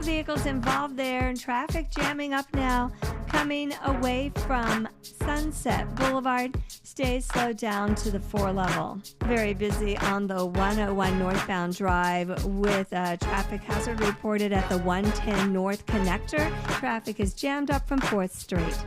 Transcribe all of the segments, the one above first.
Vehicles involved there and traffic jamming up now coming away from Sunset Boulevard stays slowed down to the 4 level. Very busy on the 101 northbound drive with a traffic hazard reported at the 110 North Connector. Traffic is jammed up from 4th Street.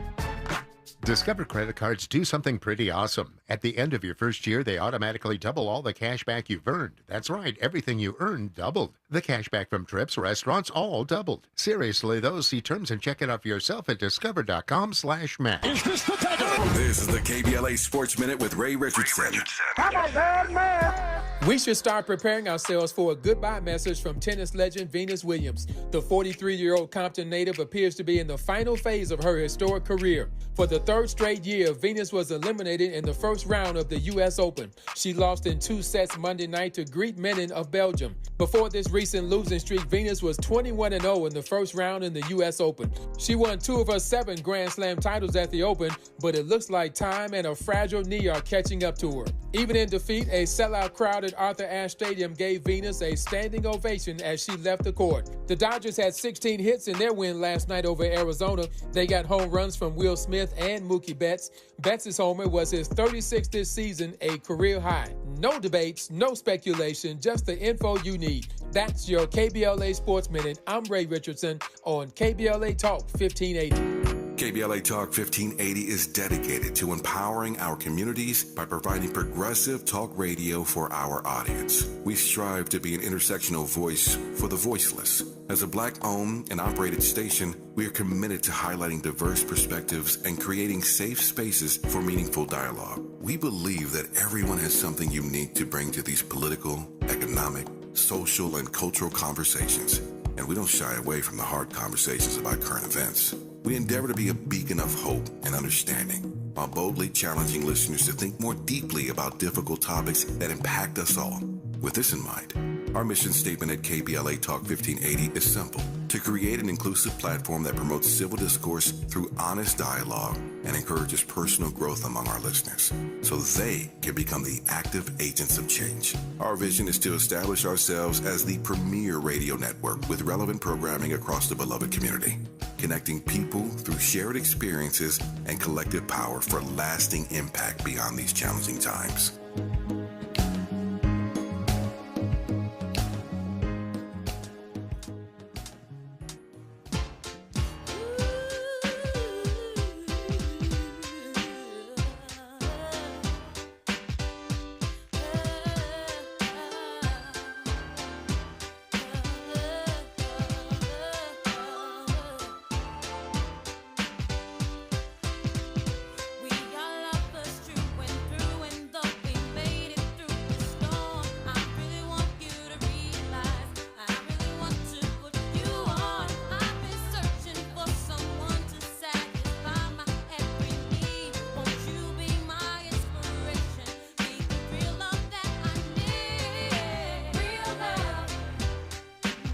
Discover credit cards do something pretty awesome. At the end of your first year, they automatically double all the cash back you've earned. That's right, everything you earned doubled. The cash back from trips, restaurants, all doubled. Seriously, though, see terms and check it out for yourself at discover.com/match. Is this the title? This is the KBLA Sports Minute with Ray Richardson. I'm a bad man. We should start preparing ourselves for a goodbye message from tennis legend Venus Williams. The 43-year-old Compton native appears to be in the final phase of her historic career. For the third straight year, Venus was eliminated in the first round of the U.S. Open. She lost in 2 sets Monday night to Greet Menin of Belgium. Before this recent losing streak, Venus was 21-0 in the first round in the U.S. Open. She won 2 of her 7 Grand Slam titles at the Open, but it looks like time and a fragile knee are catching up to her. Even in defeat, a sellout crowd at Arthur Ashe Stadium gave Venus a standing ovation as she left the court. The Dodgers had 16 hits in their win last night over Arizona. They got home runs from Will Smith and Mookie Betts. Betts' homer was his 36th this season, a career high. No debates, no speculation, just the info you need. That's your KBLA Sports Minute. I'm Ray Richardson on KBLA Talk 1580. KBLA Talk 1580 is dedicated to empowering our communities by providing progressive talk radio for our audience. We strive to be an intersectional voice for the voiceless. As a Black-owned and operated station, we are committed to highlighting diverse perspectives and creating safe spaces for meaningful dialogue. We believe that everyone has something unique to bring to these political, economic, social, and cultural conversations, and we don't shy away from the hard conversations about current events. We endeavor to be a beacon of hope and understanding, while boldly challenging listeners to think more deeply about difficult topics that impact us all. With this in mind, our mission statement at KBLA Talk 1580 is simple: to create an inclusive platform that promotes civil discourse through honest dialogue and encourages personal growth among our listeners, so they can become the active agents of change. Our vision is to establish ourselves as the premier radio network with relevant programming across the beloved community, connecting people through shared experiences and collective power for lasting impact beyond these challenging times.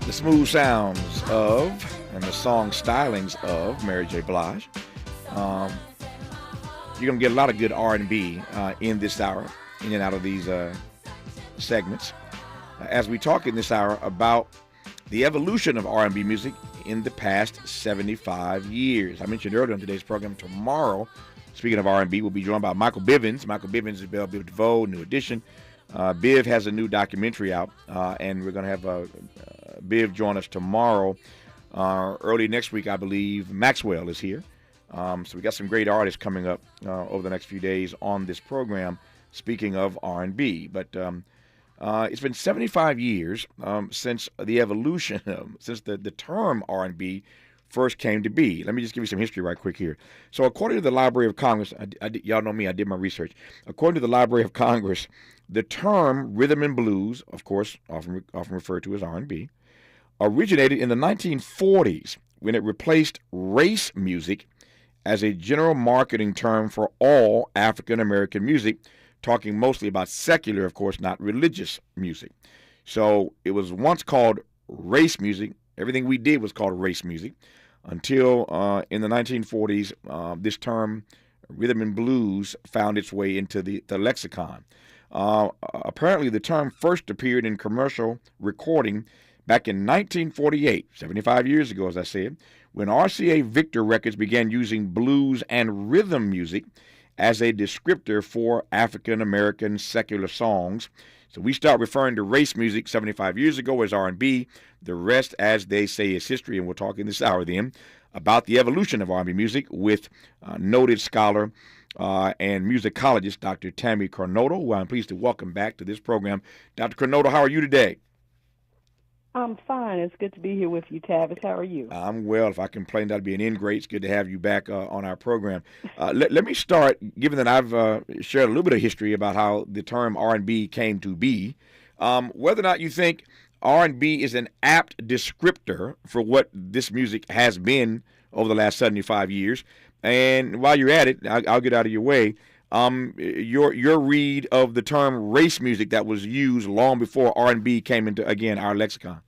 The smooth sounds of and the song stylings of Mary J. Blige. You're going to get a lot of good R&B in this hour, in and out of these segments. As we talk in this hour about the evolution of R&B music in the past 75 years. I mentioned earlier in today's program, tomorrow, speaking of R&B, we'll be joined by Michael Bivins. Michael Bivins is Bell Biv DeVoe, New Edition. Biv has a new documentary out, and we're going to have Biv join us tomorrow. Early next week, I believe, Maxwell is here. So we got some great artists coming up over the next few days on this program, speaking of R&B. But it's been 75 years since the evolution, since the term R&B first came to be. Let me just give you some history right quick here. So according to the Library of Congress, y'all know me, I did my research. According to the Library of Congress, the term rhythm and blues, of course, often referred to as R&B, originated in the 1940s when it replaced race music as a general marketing term for all African American music, talking mostly about secular, of course, not religious music. So it was once called race music. Everything we did was called race music until in the 1940s, this term, rhythm and blues, found its way into the lexicon. Apparently, the term first appeared in commercial recording back in 1948, 75 years ago, as I said, when RCA Victor Records began using blues and rhythm music as a descriptor for African American secular songs. So we start referring to race music 75 years ago as R&B. The rest, as they say, is history, and we'll talk in this hour then about the evolution of R&B music with noted scholar and musicologist Dr. Tammy Kernodle, who I'm pleased to welcome back to this program. Dr. Kernodle, how are you today? I'm fine. It's good to be here with you, Tavis. How are you? I'm well. If I complain, that'd be an ingrate. It's good to have you back on our program. Let me start, given that I've shared a little bit of history about how the term R&B came to be, whether or not you think R&B is an apt descriptor for what this music has been over the last 75 years. And while you're at it, I'll get out of your way. Your read of the term race music that was used long before R&B came into, again, our lexicon.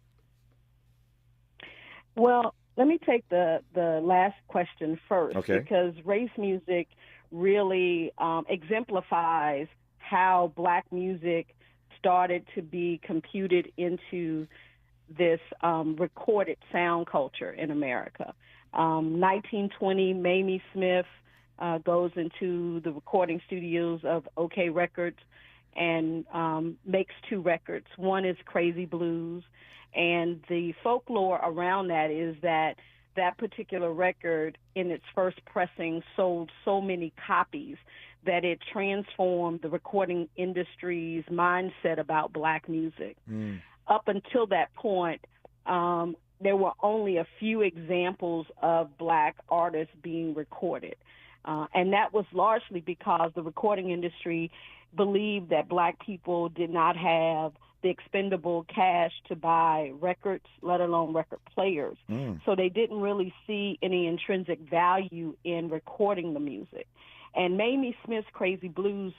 Well, let me take the last question first, okay, because race music really exemplifies how black music started to be computed into this recorded sound culture in America. 1920, Mamie Smith goes into the recording studios of OK Records and makes two records. One is Crazy Blues, and the folklore around that is that that particular record in its first pressing sold so many copies that it transformed the recording industry's mindset about black music. Up until that point, there were only a few examples of black artists being recorded. And that was largely because the recording industry believed that black people did not have the expendable cash to buy records, let alone record players. So they didn't really see any intrinsic value in recording the music. And Mamie Smith's Crazy Blues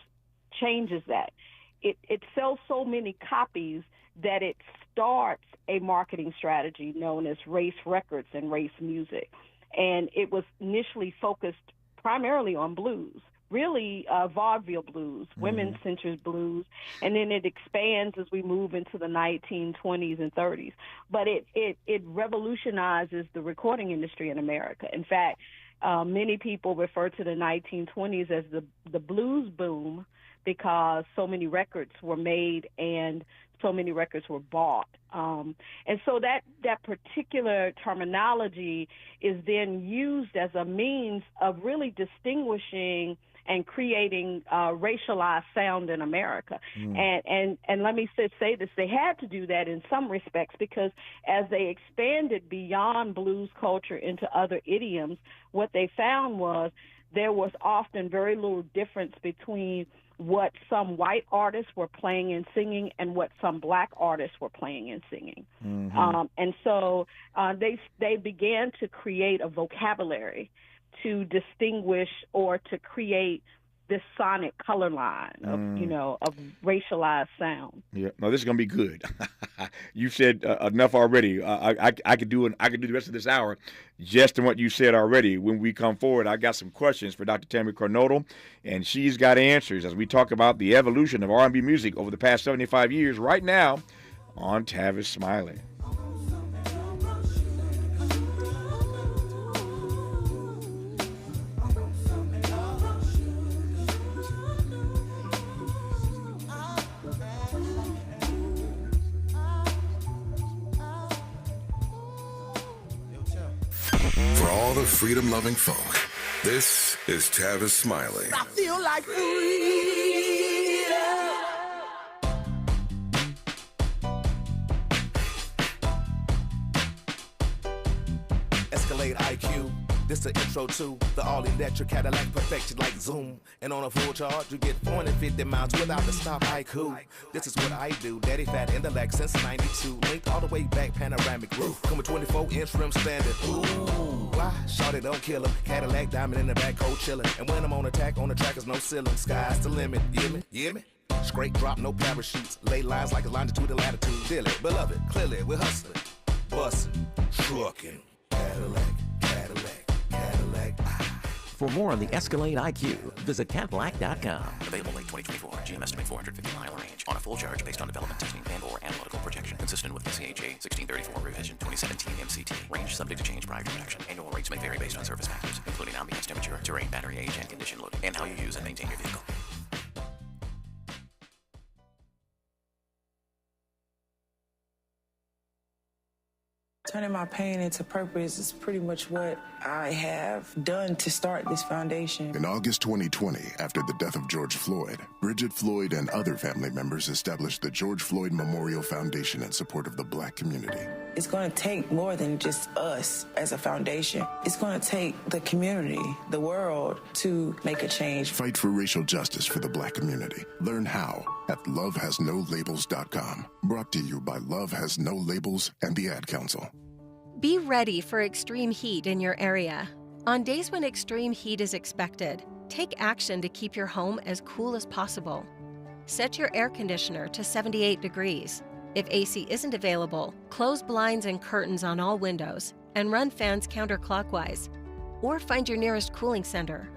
changes that. It sells so many copies that it starts a marketing strategy known as race records and race music. And it was initially focused primarily on blues, really vaudeville blues, women-centered blues, and then it expands as we move into the 1920s and 30s. But it revolutionizes the recording industry in America. In fact, many people refer to the 1920s as the blues boom because so many records were made and so many records were bought. And so that particular terminology is then used as a means of really distinguishing and creating racialized sound in America. And let me say this, they had to do that in some respects because as they expanded beyond blues culture into other idioms, what they found was there was often very little difference between what some white artists were playing and singing and what some black artists were playing and singing. And so they began to create a vocabulary to distinguish or to create this sonic color line of racialized sound. Yeah, no, this is gonna be good. You said enough already. I could do the rest of this hour just in what you said already. When we come forward, I got some questions for Dr. Tammy Kernodle, and she's got answers as we talk about the evolution of R&B music over the past 75 years. Right now, on Tavis Smiley. For all the freedom-loving folk, this is Tavis Smiley. I feel like freedom. Escalade IQ. This the intro to the all-electric Cadillac, perfection like Zoom. And on a full charge, you get 450 miles without the stop. Haiku. This is what I do. Daddy fat intellect since 92. Linked all the way back, panoramic roof. Come with 24-inch rim standard. Ooh, why? Shawty don't kill him. Cadillac diamond in the back, cold chillin'. And when I'm on attack, on the track is no ceiling. Sky's the limit. You me? Straight drop, no parachutes. Lay lines like a longitude and latitude. Feel it, beloved, clearly we're hustling. Bustin', truckin'. Cadillac. For more on the Escalade IQ, visit Cadillac.com. Available in 2024. GM estimate 450-mile range on a full charge based on development testing and/or analytical projection, consistent with the CHA 1634 revision 2017 MCT. Range subject to change prior to production. Annual rates may vary based on service factors, including ambience temperature, terrain, battery age, and condition loading, and how you use and maintain your vehicle. Turning my pain into purpose is pretty much what I have done to start this foundation. In August 2020, after the death of George Floyd, Bridget Floyd and other family members established the George Floyd Memorial Foundation in support of the Black community. It's going to take more than just us as a foundation. It's going to take the community, the world, to make a change. Fight for racial justice for the Black community. Learn how at lovehasnolabels.com. Brought to you by Love Has No Labels and the Ad Council. Be ready for extreme heat in your area. On days when extreme heat is expected, take action to keep your home as cool as possible. Set your air conditioner to 78 degrees. If AC isn't available, close blinds and curtains on all windows and run fans counterclockwise. Or find your nearest cooling center.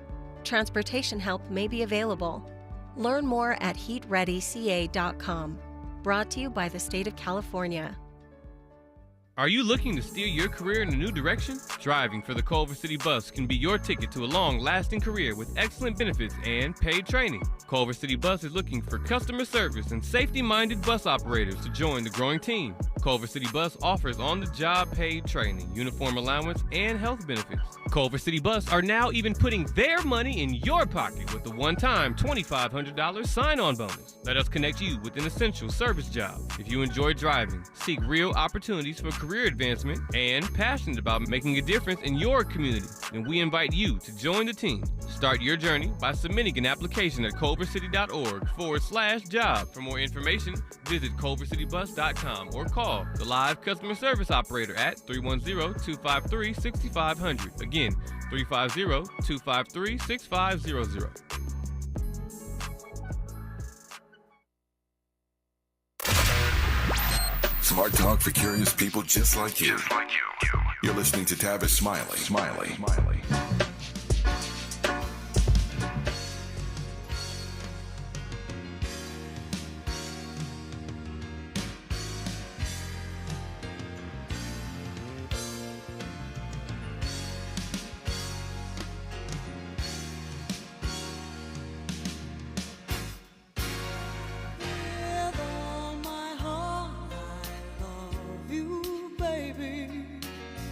Transportation help may be available. Learn more at heatreadyca.com. Brought to you by the state of California. Are you looking to steer your career in a new direction? Driving for the Culver City Bus can be your ticket to a long-lasting career with excellent benefits and paid training. Culver City Bus is looking for customer service and safety-minded bus operators to join the growing team. Culver City Bus offers on-the-job paid training, uniform allowance, and health benefits. Culver City Bus are now even putting their money in your pocket with a one-time $2,500 sign-on bonus. Let us connect you with an essential service job. If you enjoy driving, seek real opportunities for career advancement, and passionate about making a difference in your community, then we invite you to join the team. Start your journey by submitting an application at culvercity.org/job. For more information, visit culvercitybus.com or call the live customer service operator at 310-253-6500. Again, 350-253-6500. Smart talk for curious people just like you. You're listening to Tavis Smiley.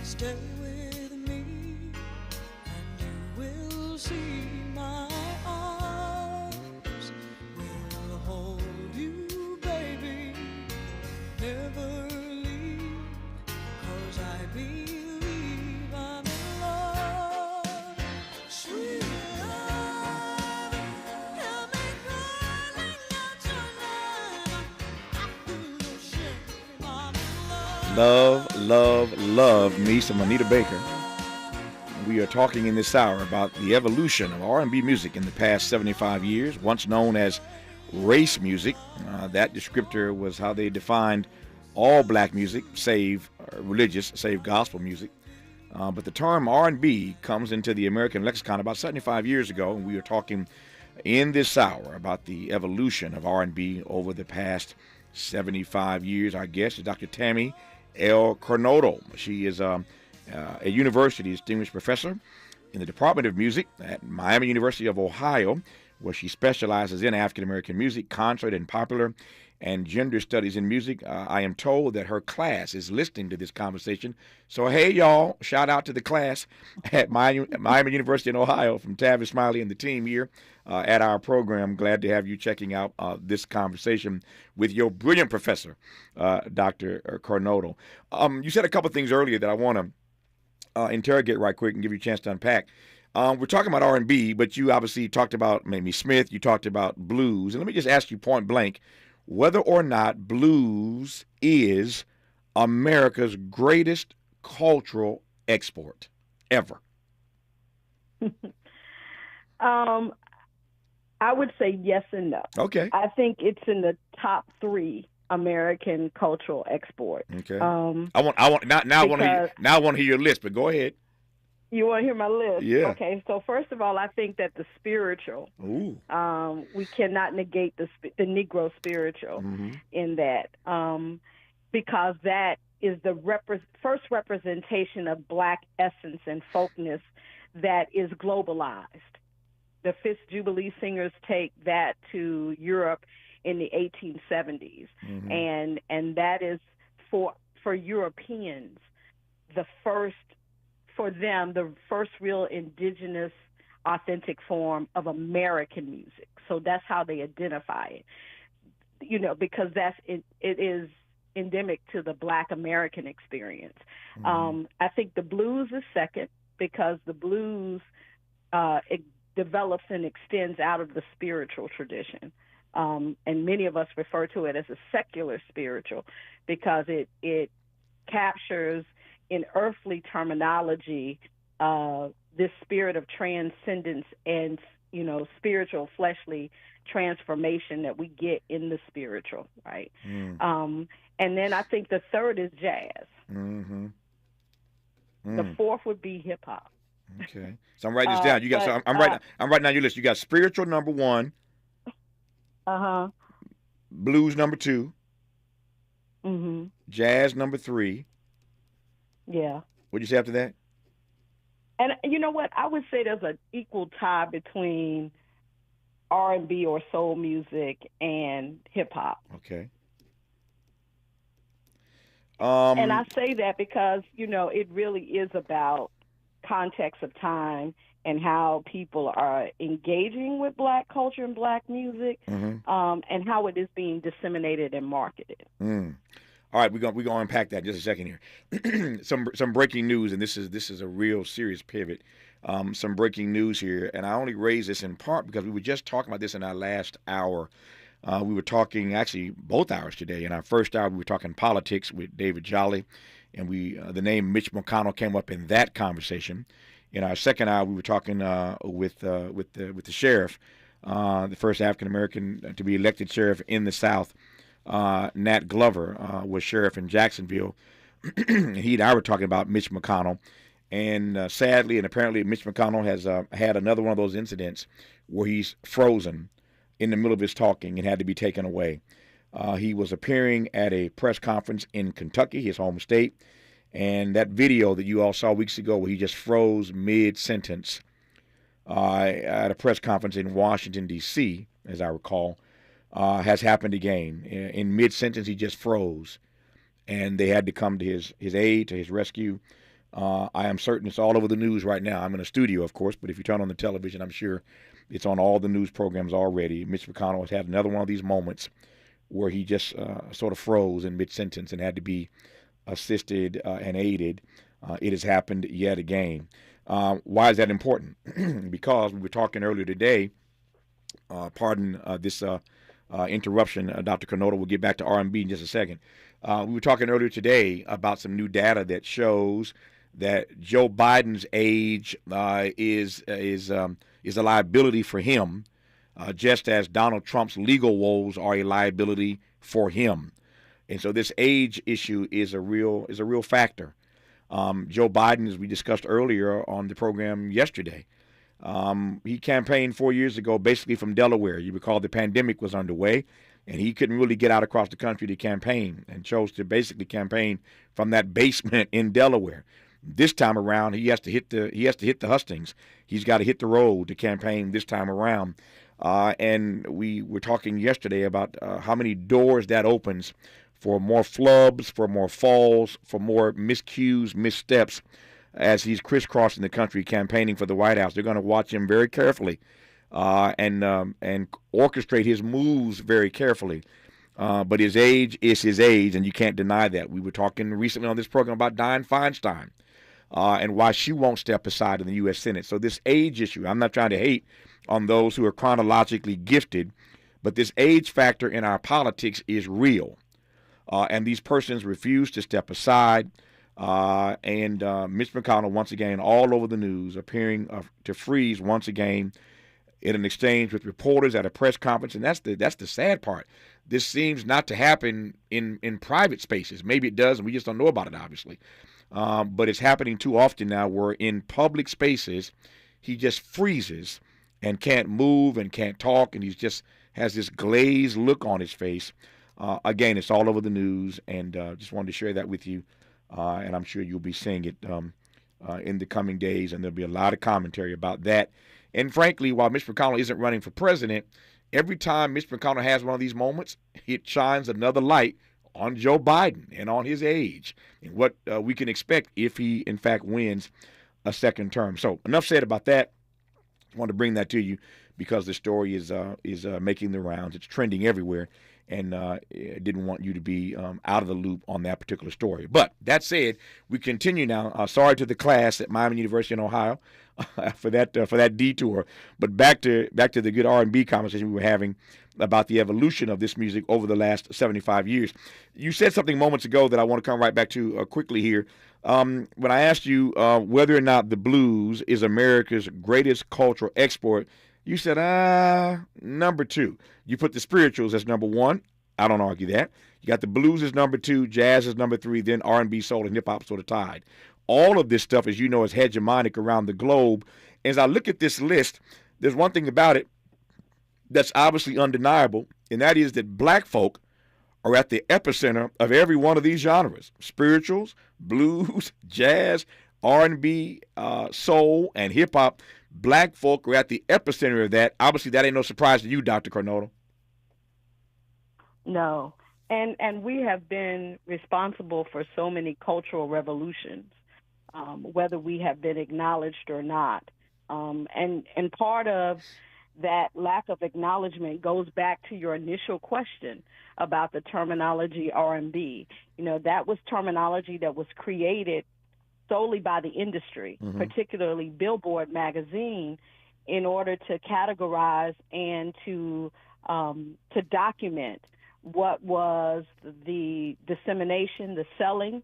Stay with me, and you will see my arms will hold you, baby. Never leave, 'cause I believe I'm in love. Sweet love, help me crawling out your love. I feel your shame, I'm in love. Love me some Anita Baker. We are talking in this hour about the evolution of R&B music in the past 75 years, once known as race music. That descriptor was how they defined all black music, save religious, save gospel music. But the term R&B comes into the American lexicon about 75 years ago, and we are talking in this hour about the evolution of R&B over the past 75 years. Our guest is Dr. Tammy Kernodle. She is a university distinguished professor in the Department of Music at Miami University of Ohio, where she specializes in African American music, concert and popular and gender studies in music. I am told that her class is listening to this conversation. So, hey, y'all, shout out to the class at Miami University in Ohio from Tavis, Smiley, and the team here at our program. Glad to have you checking out this conversation with your brilliant professor, Dr. Kernodle. You said a couple things earlier that I want to interrogate right quick and give you a chance to unpack. We're talking about R&B, but you obviously talked about Mamie Smith. You talked about blues. And let me just ask you point blank whether or not blues is America's greatest cultural export ever. I would say yes and no. Okay. I think it's in the top 3 American cultural export. Okay. I want to hear your list, but go ahead. You want to hear my list? Yeah. Okay, so first of all, I think that the spiritual, Ooh. we cannot negate the Negro spiritual in that, because that is the first representation of Black essence and folkness that is globalized. The Fifth Jubilee Singers take that to Europe in the 1870s, and that is for Europeans the first real indigenous authentic form of American music. So that's how they identify it, because it is endemic to the Black American experience. I think the blues is second, because the blues it develops and extends out of the spiritual tradition. And many of us refer to it as a secular spiritual, because it captures in earthly terminology this spirit of transcendence and spiritual fleshly transformation that we get in the spiritual, right? And then I think the third is jazz. The fourth would be hip hop. Okay, so I'm writing this down. You got. So I'm writing down your list. You got spiritual number 1. Blues number 2. Jazz number 3. Yeah. What'd you say after that? And you know what? I would say there's an equal tie between R&B or soul music and hip hop. Okay. And I say that because, it really is about context of time and how people are engaging with Black culture and Black music, and how it is being disseminated and marketed. All right, we're gonna unpack that in just a second here. Some breaking news, and this is a real serious pivot. Some breaking news here, and I only raise this in part because we were just talking about this in our last hour. We were talking, actually, both hours today. In our first hour, we were talking politics with David Jolly, and the name Mitch McConnell came up in that conversation. In our second hour, we were talking with the sheriff, the first African American to be elected sheriff in the South. Nat Glover was sheriff in Jacksonville. He and I were talking about Mitch McConnell, and sadly and apparently Mitch McConnell has had another one of those incidents where he's frozen in the middle of his talking and had to be taken away. He was appearing at a press conference in Kentucky, his home state, and that video that you all saw weeks ago where he just froze mid-sentence at a press conference in Washington, D.C., as I recall, has happened again. In mid-sentence, he just froze, and they had to come to his aid, to his rescue. I am certain it's all over the news right now. I'm in a studio, of course, but if you turn on the television, I'm sure it's on all the news programs already. Mitch McConnell has had another one of these moments where he just sort of froze in mid-sentence and had to be assisted and aided. It has happened yet again. Why is that important? Because we were talking earlier today, pardon this interruption, Dr. Kernodle. We'll get back to R&B in just a second. We were talking earlier today about some new data that shows that Joe Biden's age is a liability for him, just as Donald Trump's legal woes are a liability for him. And so this age issue is a real factor. Joe Biden, as we discussed earlier on the program yesterday, he campaigned 4 years ago basically from Delaware. You recall the pandemic was underway, and he couldn't really get out across the country to campaign and chose to basically campaign from that basement in Delaware. This time around, he has to hit the hustings. He's got to hit the road to campaign this time around. And we were talking yesterday about how many doors that opens for more flubs, for more falls, for more miscues, missteps as he's crisscrossing the country campaigning for the White House. They're going to watch him very carefully and orchestrate his moves very carefully. But his age is his age, and you can't deny that. We were talking recently on this program about Dianne Feinstein and why she won't step aside in the U.S. Senate. So this age issue, I'm not trying to hate on those who are chronologically gifted, but this age factor in our politics is real. And these persons refuse to step aside. And Mitch McConnell, once again, all over the news, appearing to freeze once again in an exchange with reporters at a press conference. And that's the sad part. This seems not to happen in private spaces. Maybe it does, and we just don't know about it, obviously. but it's happening too often now where in public spaces he just freezes and can't move and can't talk, and he just has this glazed look on his face. Again, it's all over the news, and just wanted to share that with you, and I'm sure you'll be seeing it in the coming days, and there'll be a lot of commentary about that. And frankly, while Mitch McConnell isn't running for president, every time Mitch McConnell has one of these moments, it shines another light on Joe Biden and on his age and what we can expect if he, in fact, wins a second term. So enough said about that. I wanted to bring that to you because the story is making the rounds. It's trending everywhere, and I didn't want you to be out of the loop on that particular story. But that said, we continue now. Sorry to the class at Miami University in Ohio for that detour. But back to the good R&B conversation we were having about the evolution of this music over the last 75 years. You said something moments ago that I want to come right back to quickly here. When I asked you whether or not the blues is America's greatest cultural export, you said, number two. You put the spirituals as number one. I don't argue that. You got the blues as number two, jazz as number three, then R&B, soul, and hip-hop sort of tied. All of this stuff, as you know, is hegemonic around the globe. As I look at this list, there's one thing about it that's obviously undeniable, and that is that black folk are at the epicenter of every one of these genres: spirituals, blues, jazz, R&B, soul, and hip-hop. Black folk are at the epicenter of that. Obviously, that ain't no surprise to you, Dr. Kernodle. No. And we have been responsible for so many cultural revolutions, whether we have been acknowledged or not. And part of that lack of acknowledgement goes back to your initial question about the terminology R&B. You know, that was terminology that was created solely by the industry, particularly Billboard magazine, in order to categorize and to document what was the dissemination, the selling,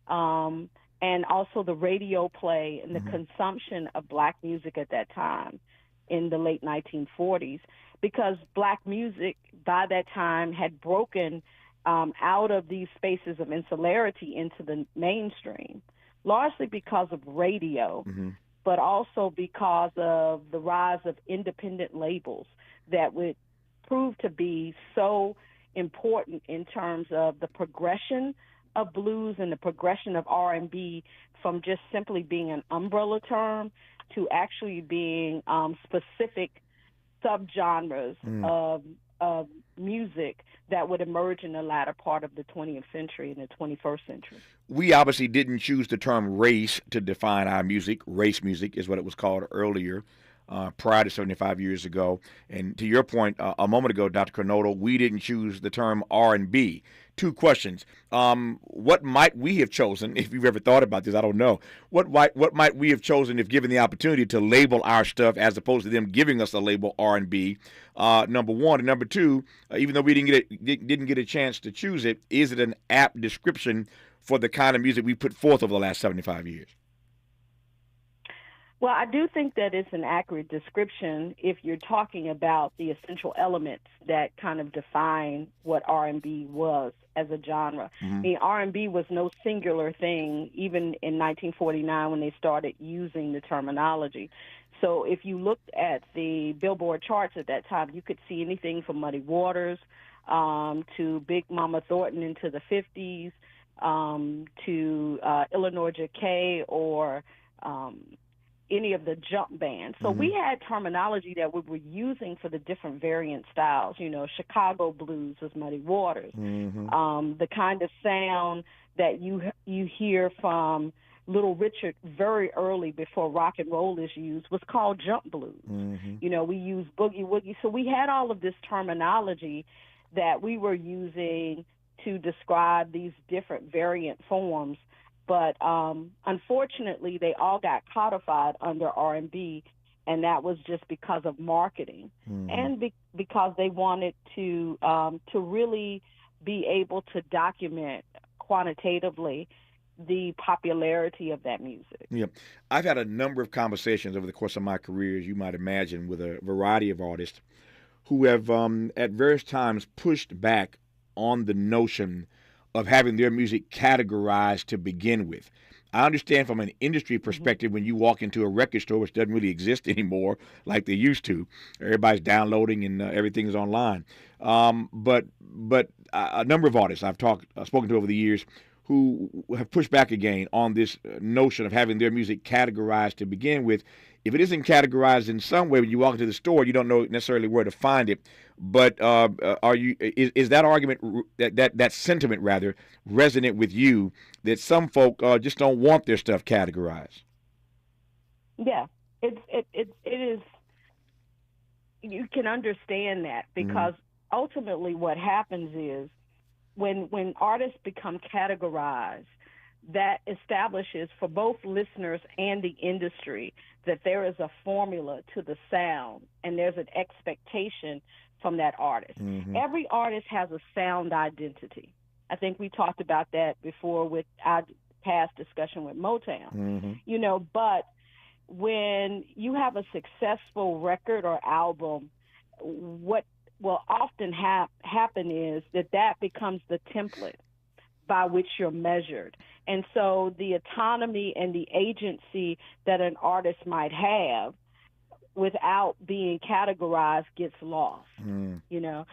and also the radio play and the consumption of black music at that time in the late 1940s, because black music by that time had broken out of these spaces of insularity into the mainstream, largely because of radio, but also because of the rise of independent labels that would prove to be so important in terms of the progression of blues and the progression of R&B from just simply being an umbrella term to actually being specific subgenres of music that would emerge in the latter part of the 20th century and the 21st century. We obviously didn't choose the term race to define our music. Race music is what it was called earlier, prior to 75 years ago. And to your point a moment ago, Dr. Kernodle, we didn't choose the term R&B. Two questions. What might we have chosen, if you've ever thought about this? I don't know. What might we have chosen if given the opportunity to label our stuff as opposed to them giving us a label R&B? Number one. And number two, even though we didn't get a chance to choose it, is it an apt description for the kind of music we put forth over the last 75 years? Well, I do think that it's an accurate description if you're talking about the essential elements that kind of define what R&B was as a genre. I mean, R&B was no singular thing, even in 1949 when they started using the terminology. So if you looked at the Billboard charts at that time, you could see anything from Muddy Waters to Big Mama Thornton into the 50s, to Illinois Jacquet or any of the jump bands. So we had terminology that we were using for the different variant styles. You know, Chicago blues was Muddy Waters. The kind of sound that you hear from Little Richard very early before rock and roll is used was called jump blues. You know, we used boogie woogie. So we had all of this terminology that we were using to describe these different variant forms. But unfortunately, they all got codified under R&B, and that was just because of marketing and because they wanted to really be able to document quantitatively the popularity of that music. Yeah, I've had a number of conversations over the course of my career, as you might imagine, with a variety of artists who have at various times pushed back on the notion of having their music categorized to begin with. I understand from an industry perspective when you walk into a record store, which doesn't really exist anymore like they used to. Everybody's downloading and everything is online. But a number of artists I've spoken to over the years who have pushed back again on this notion of having their music categorized to begin with. If it isn't categorized in some way, when you walk into the store, you don't know necessarily where to find it. But is that argument, that sentiment rather, resonant with you that some folk just don't want their stuff categorized? Yeah, it is. You can understand that because ultimately what happens is when artists become categorized, that establishes for both listeners and the industry that there is a formula to the sound and there's an expectation from that artist. Every artist has a sound identity. I think we talked about that before with our past discussion with Motown. You know, but when you have a successful record or album, what will often happen is that becomes the template by which you're measured. And so the autonomy and the agency that an artist might have without being categorized gets lost, you know.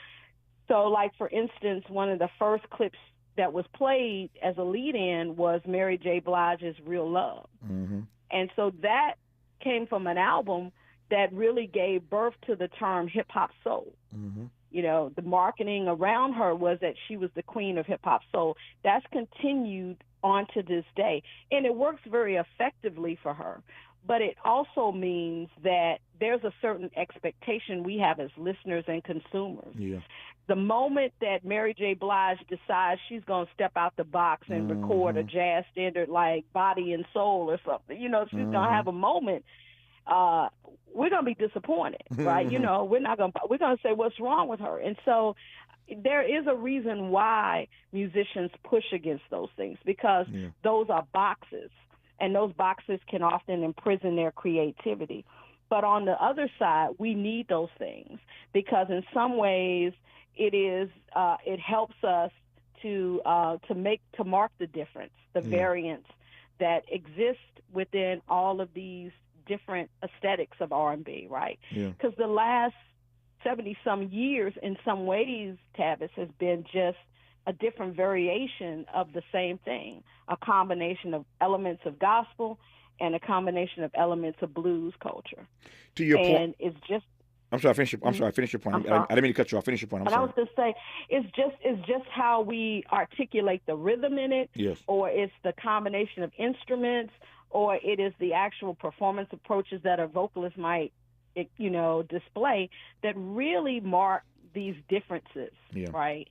So, like, for instance, one of the first clips that was played as a lead-in was Mary J. Blige's Real Love. And so that came from an album that really gave birth to the term hip-hop soul. You know, the marketing around her was that she was the queen of hip-hop soul. That's continued on to this day, and it works very effectively for her. But it also means that there's a certain expectation we have as listeners and consumers. The moment that Mary J. Blige decides she's going to step out the box and record a jazz standard like Body and Soul or something, you know, she's going to have a moment, we're going to be disappointed, right? You know, we're going to say what's wrong with her. And so there is a reason why musicians push against those things, because those are boxes, and those boxes can often imprison their creativity. But on the other side, we need those things because in some ways it helps us to mark the difference, the variance that exists within all of these different aesthetics of R&B, right? Because the last 70-some years, in some ways, Tavis, has been just a different variation of the same thing, a combination of elements of gospel and a combination of elements of blues culture. To your point, and it's just. I'm sorry. Finish your point. I didn't mean to cut you off. Finish your point. I was going to say, it's just how we articulate the rhythm in it, or it's the combination of instruments, or it is the actual performance approaches that a vocalist might, you know, display that really mark these differences, right?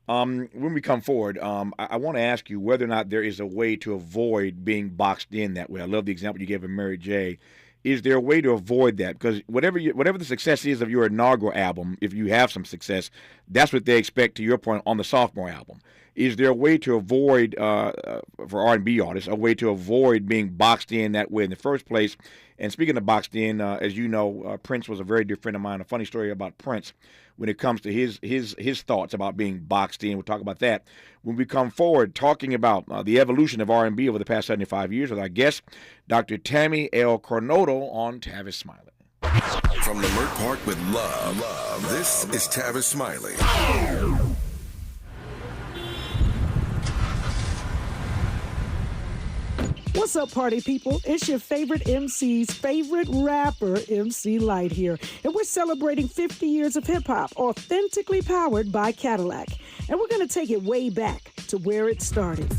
When we come forward, I want to ask you whether or not there is a way to avoid being boxed in that way. I love the example you gave of Mary J. Is there a way to avoid that? Because whatever the success is of your inaugural album, if you have some success, that's what they expect, to your point, on the sophomore album. Is there a way to avoid, for R&B artists, a way to avoid being boxed in that way in the first place? And speaking of boxed in, as you know, Prince was a very dear friend of mine. A funny story about Prince when it comes to his thoughts about being boxed in. We'll talk about that when we come forward, talking about the evolution of R&B over the past 75 years with our guest, Dr. Tammy Kernodle on Tavis Smiley. From Leimert Park with love, this is Tavis Smiley. What's up, party people? It's your favorite MC's favorite rapper, MC Light here. And we're celebrating 50 years of hip-hop, authentically powered by Cadillac. And we're going to take it way back to where it started.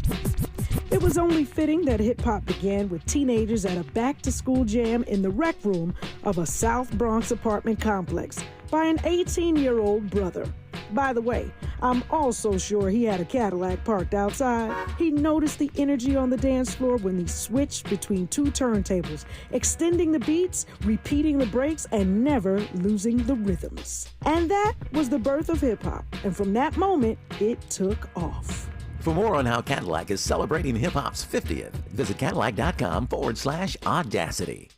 It was only fitting that hip-hop began with teenagers at a back-to-school jam in the rec room of a South Bronx apartment complex by an 18-year-old brother. By the way, I'm also sure he had a Cadillac parked outside. He noticed the energy on the dance floor when he switched between two turntables, extending the beats, repeating the breaks, and never losing the rhythms. And that was the birth of hip-hop. And from that moment, it took off. For more on how Cadillac is celebrating hip-hop's 50th, visit Cadillac.com/audacity.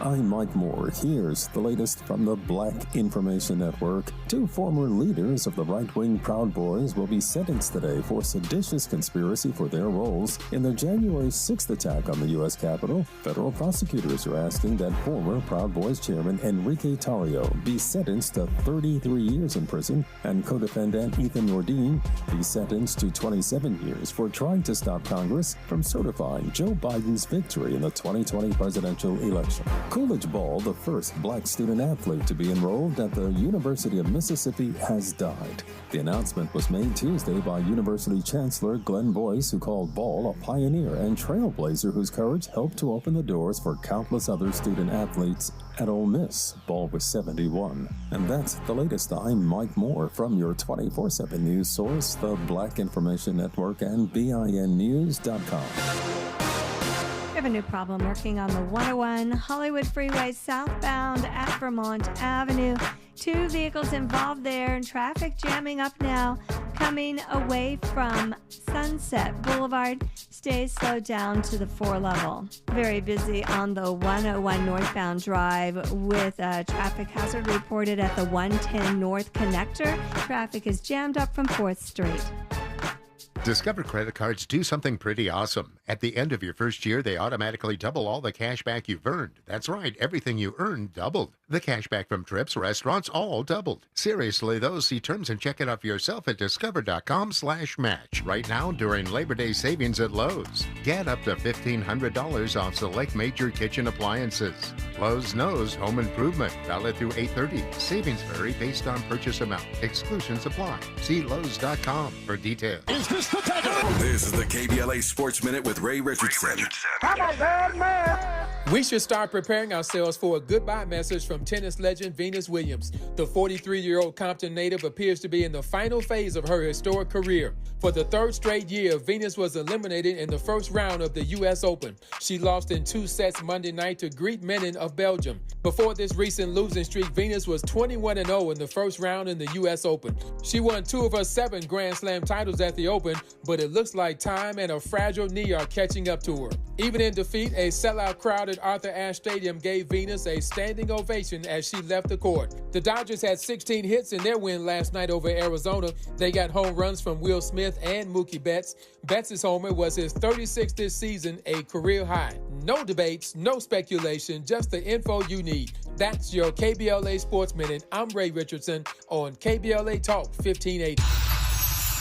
I'm Mike Moore. Here's the latest from the Black Information Network. 2 former leaders of the right-wing Proud Boys will be sentenced today for seditious conspiracy for their roles in the January 6th attack on the U.S. Capitol. Federal prosecutors are asking that former Proud Boys chairman Enrique Tarrio be sentenced to 33 years in prison and co-defendant Ethan Nordine be sentenced to 27 years for trying to stop Congress from certifying Joe Biden's victory in the 2020 presidential election. Coolidge Ball, the first black student athlete to be enrolled at the University of Mississippi, has died. The announcement was made Tuesday by University Chancellor Glenn Boyce, who called Ball a pioneer and trailblazer whose courage helped to open the doors for countless other student athletes at Ole Miss. Ball was 71. And that's the latest. I'm Mike Moore from your 24/7 news source, the Black Information Network and BINnews.com. We have a new problem working on the 101 Hollywood Freeway southbound at Vermont Avenue. 2 vehicles involved there and traffic jamming up now coming away from Sunset Boulevard. Stays slowed down to the 4 level. Very busy on the 101 northbound drive with a traffic hazard reported at the 110 North Connector. Traffic is jammed up from 4th Street. Discover credit cards do something pretty awesome. At the end of your first year, they automatically double all the cash back you've earned. That's right, everything you earned doubled. The cash back from trips, restaurants, all doubled. Seriously, though, see terms and check it out for yourself at discover.com/match. Right now, during Labor Day savings at Lowe's, get up to $1,500 off select major kitchen appliances. Lowe's knows home improvement. Valid through 8/30. Savings vary based on purchase amount. Exclusions apply. See Lowe's.com for details. This is the KBLA Sports Minute with Ray Richardson. I'm a bad man. We should start preparing ourselves for a goodbye message from tennis legend Venus Williams. The 43-year-old Compton native appears to be in the final phase of her historic career. For the 3rd straight year, Venus was eliminated in the first round of the U.S. Open. She lost in 2 sets Monday night to Greet Menin of Belgium. Before this recent losing streak, Venus was 21-0 in the first round in the U.S. Open. She won 2 of her 7 Grand Slam titles at the Open, but it looks like time and a fragile knee are catching up to her. Even in defeat, a sellout crowd at Arthur Ashe Stadium gave Venus a standing ovation as she left the court. The Dodgers had 16 hits in their win last night over Arizona. They got home runs from Will Smith and Mookie Betts. Betts' homer was his 36th this season, a career high. No debates, no speculation, just the info you need. That's your KBLA Sports Minute. I'm Ray Richardson on KBLA Talk 1580.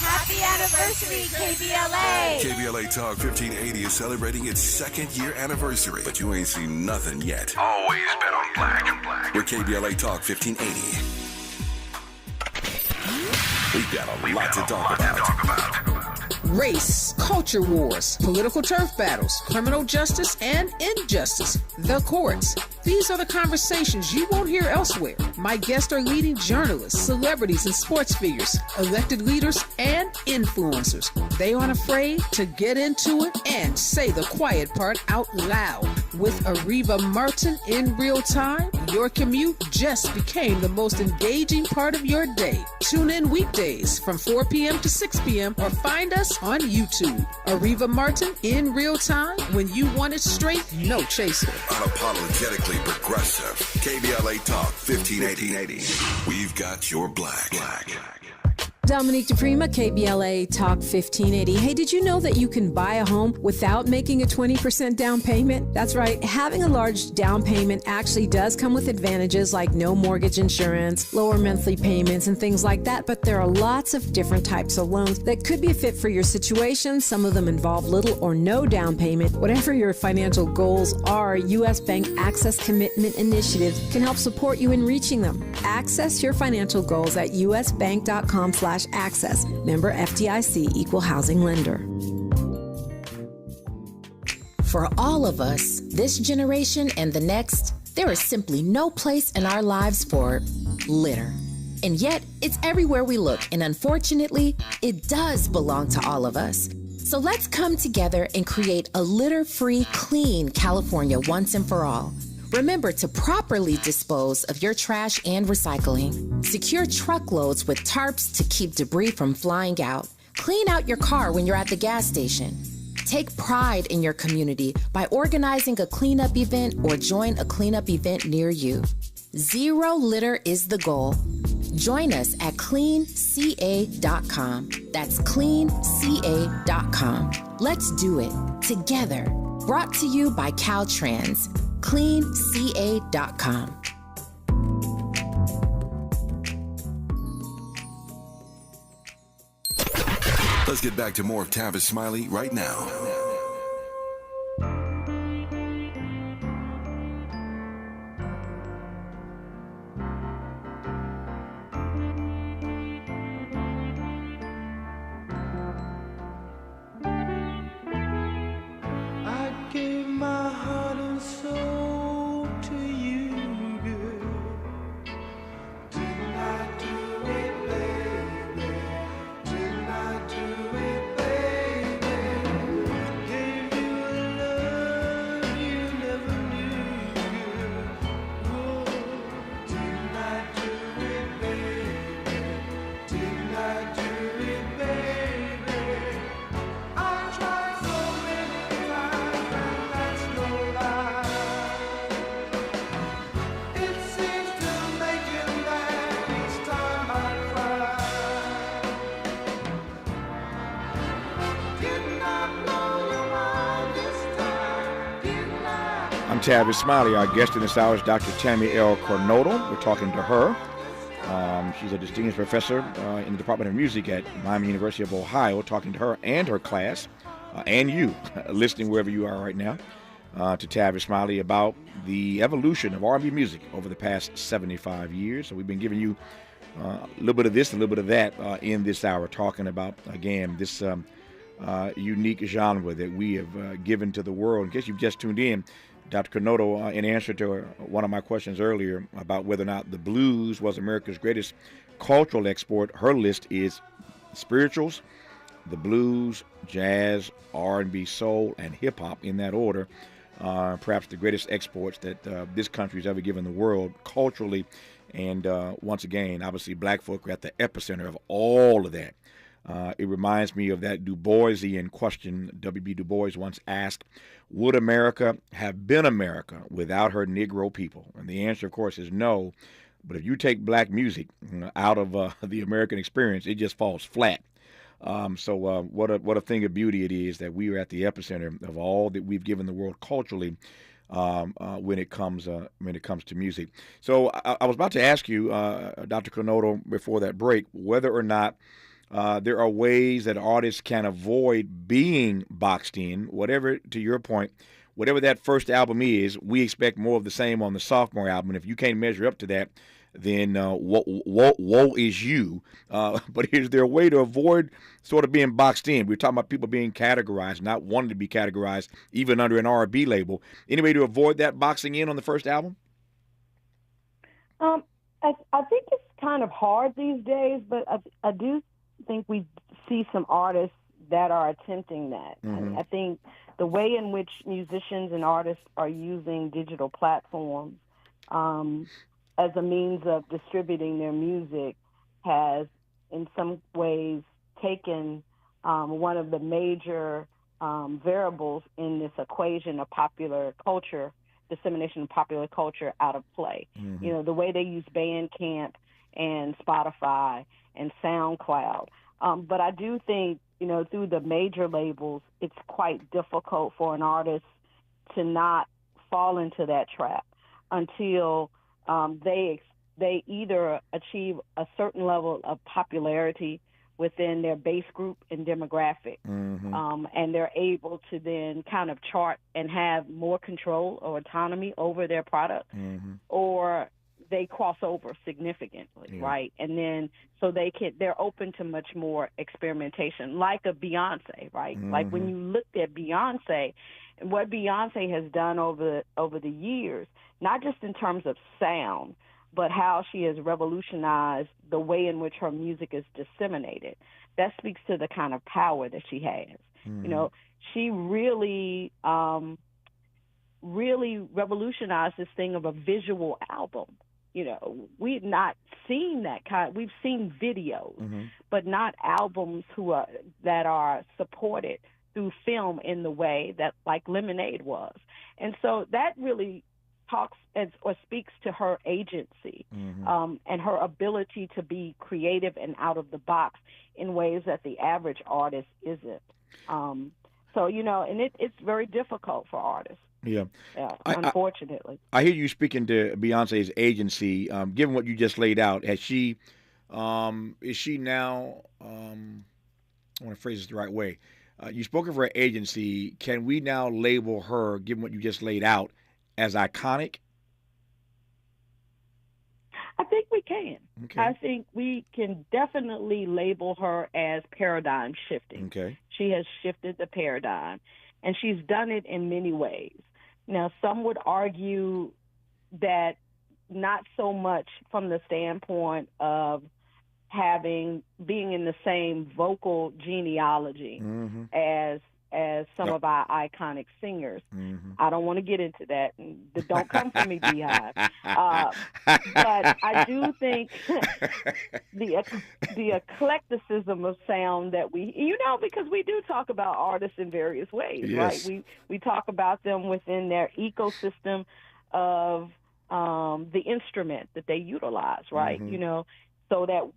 Happy anniversary, KBLA! KBLA Talk 1580 is celebrating its 2nd year anniversary, but you ain't seen nothing yet. Always bet on black. We're KBLA Talk 1580. We've got a lot to talk about. Race, culture wars, political turf battles, criminal justice and injustice, the courts. These are the conversations you won't hear elsewhere. My guests are leading journalists, celebrities, and sports figures, elected leaders, and influencers. They aren't afraid to get into it and say the quiet part out loud. With Areva Martin in real time, your commute just became the most engaging part of your day. Tune in weekdays from 4 p.m. to 6 p.m. or find us on YouTube. Areva Martin in real time, when you want it straight, no chaser. Unapologetically progressive. KBLA Talk 1580. We've got your black. Dominique DePrima, KBLA Talk 1580. Hey, did you know that you can buy a home without making a 20% down payment? That's right. Having a large down payment actually does come with advantages like no mortgage insurance, lower monthly payments, and things like that. But there are lots of different types of loans that could be a fit for your situation. Some of them involve little or no down payment. Whatever your financial goals are, U.S. Bank Access Commitment Initiatives can help support you in reaching them. Access your financial goals at usbank.com/access. Member FDIC, Equal Housing Lender. For all of us, this generation and the next, there is simply no place in our lives for litter. And yet, it's everywhere we look, and unfortunately, it does belong to all of us. So let's come together and create a litter-free, clean California once and for all. Remember to properly dispose of your trash and recycling. Secure truckloads with tarps to keep debris from flying out. Clean out your car when you're at the gas station. Take pride in your community by organizing a cleanup event or join a cleanup event near you. Zero litter is the goal. Join us at cleanca.com. That's cleanca.com. Let's do it together. Brought to you by Caltrans. cleanca.com. Let's get back to more of Tavis Smiley right now. I gave my heart and soul to you, girl. Didn't I do it, baby? Didn't I do it, baby? Gave you a love you never knew, girl. Oh, didn't I do it, baby? Didn't I do it, baby? I tried so many times and that's no lie. It seems to make you mad each time I cry. Didn't I blow your mind this time? Didn't I? I'm Tavis Smiley. Our guest in this hour is Dr. Tammy Kernodle. We're talking to her. She's a distinguished professor in the Department of Music at Miami University of Ohio, talking to her and her class, and you, listening wherever you are right now, to Tavis Smiley about the evolution of R&B music over the past 75 years. So we've been giving you a little bit of this, a little bit of that in this hour, talking about, again, this unique genre that we have given to the world. In case you've just tuned in, Dr. Kernodle, in answer to one of my questions earlier about whether or not the blues was America's greatest cultural export, her list is spirituals, the blues, jazz, R&B, soul, and hip-hop in that order. Perhaps the greatest exports that this country's ever given the world culturally. And once again, obviously, black folk are at the epicenter of all of that. It reminds me of that Du Boisian question W.B. Du Bois once asked, would America have been America without her Negro people? And the answer, of course, is no. But if you take black music out of the American experience, it just falls flat. So what a thing of beauty it is that we are at the epicenter of all that we've given the world culturally when it comes to music. So I was about to ask you, Dr. Kernodle, before that break, whether or not there are ways that artists can avoid being boxed in, whatever, to your point, whatever that first album is, we expect more of the same on the sophomore album. And if you can't measure up to that, then woe is you. But is there a way to avoid sort of being boxed in? We're talking about people being categorized, not wanting to be categorized, even under an R&B label. Any way to avoid that boxing in on the first album? I think it's kind of hard these days, but I do think we see some artists that are attempting that. Mm-hmm. I think the way in which musicians and artists are using digital platforms as a means of distributing their music has, in some ways, taken one of the major variables in this equation of popular culture, dissemination of popular culture, out of play. Mm-hmm. You know, the way they use Bandcamp and Spotify and SoundCloud. But I do think, you know, through the major labels, it's quite difficult for an artist to not fall into that trap until they either achieve a certain level of popularity within their base group and demographic, Mm-hmm. and they're able to then kind of chart and have more control or autonomy over their product, Mm-hmm. or they cross over significantly, Yeah. right? And then so they're open to much more experimentation, like a Beyonce, right? Mm-hmm. Like when you looked at Beyonce, and what Beyonce has done over the years, not just in terms of sound, but how she has revolutionized the way in which her music is disseminated. That speaks to the kind of power that she has. Mm-hmm. You know, she really revolutionized this thing of a visual album. You know, we've not seen that kind. We've seen videos, Mm-hmm. but not albums that are supported through film in the way that like Lemonade was. And so that really talks or speaks to her agency and her ability to be creative and out of the box in ways that the average artist isn't. So, and it's very difficult for artists. Yeah. Unfortunately. I hear you speaking to Beyonce's agency. Given what you just laid out, is she now, I want to phrase this the right way. You spoke of her agency. Can we now label her, given what you just laid out, as iconic? I think we can. Okay. I think we can definitely label her as paradigm shifting. Okay. She has shifted the paradigm, and she's done it in many ways. Now, some would argue that not so much from the standpoint of being in the same vocal genealogy as some of our iconic singers. I don't want to get into that. Don't come for me, Beehive. But I do think the eclecticism of sound that because we do talk about artists in various ways, yes. right? We talk about them within their ecosystem of the instrument that they utilize, right? So that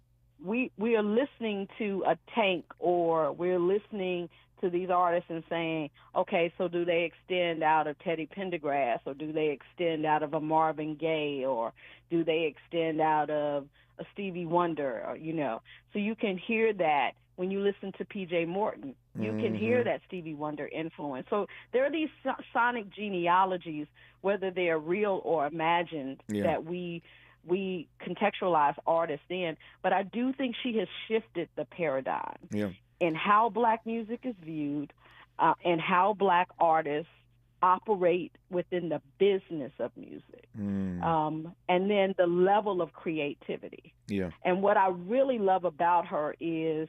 we are listening to a Tank, or we're listening to these artists and saying, okay, so do they extend out of Teddy Pendergrass, or do they extend out of a Marvin Gaye, or do they extend out of a Stevie Wonder, or, So you can hear that when you listen to P.J. Morton. You can hear that Stevie Wonder influence. So there are these sonic genealogies, whether they are real or imagined, that we contextualize artists in. But I do think she has shifted the paradigm in how black music is viewed and how black artists operate within the business of music. And then the level of creativity. And what I really love about her is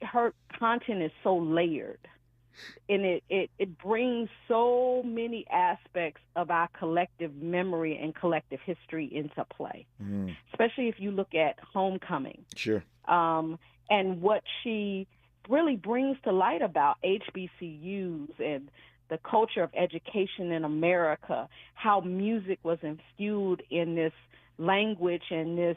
her content is so layered. And it brings so many aspects of our collective memory and collective history into play, especially if you look at Homecoming. Sure. And what she really brings to light about HBCUs and the culture of education in America, how music was infused in this language and this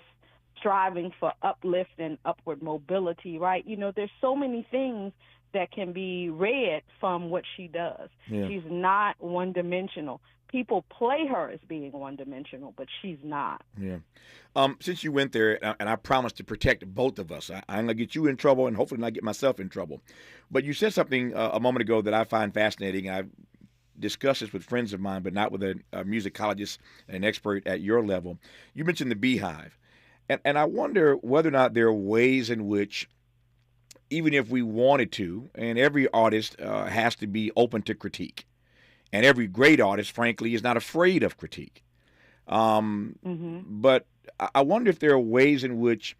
striving for uplift and upward mobility, right? There's so many things that can be read from what she does. She's not one-dimensional. People play her as being one-dimensional, but she's not. Since you went there, and I promised to protect both of us, I'm going to get you in trouble and hopefully not get myself in trouble. But you said something a moment ago that I find fascinating. I've discussed this with friends of mine, but not with a musicologist, an expert at your level. You mentioned the Beehive. And I wonder whether or not there are ways in which, even if we wanted to, and every artist has to be open to critique, and every great artist, frankly, is not afraid of critique. But I wonder if there are ways in which